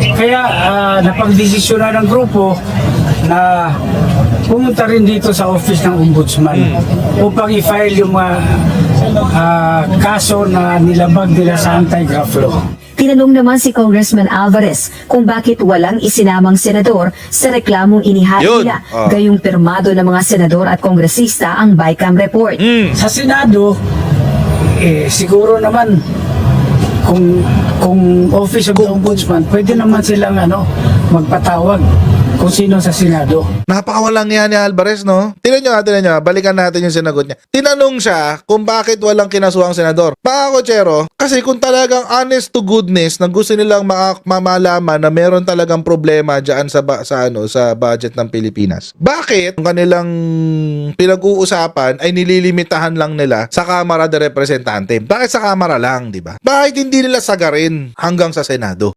Kaya napagdesisyonan ng grupo na pumunta rin dito sa office ng ombudsman upang i-file yung mga kaso na nilabag nila sa anti-graft law. Tinanong naman si Congressman Alvarez kung bakit walang isinamang senador sa reklamong inihali Yun. nila, Oh. gayong pirmado ng mga senador at kongresista ang BICAM report. Sa Senado, siguro naman kung Office of the Ombudsman, pwede naman silang magpatawag kung sino sa Senado. Napakawalang yan ni Alvarez, no? Tingnan nyo, balikan natin yung sinagot niya. Tinanong siya kung bakit walang kinasuhang senador. Mga kotsero, kasi kung talagang honest to goodness na gusto nilang mamalaman na meron talagang problema dyan sa budget ng Pilipinas, bakit ang kanilang pinag-uusapan ay nililimitahan lang nila sa Kamara de Representante? Bakit sa Kamara lang, di ba? Bakit hindi nila sagarin hanggang sa Senado?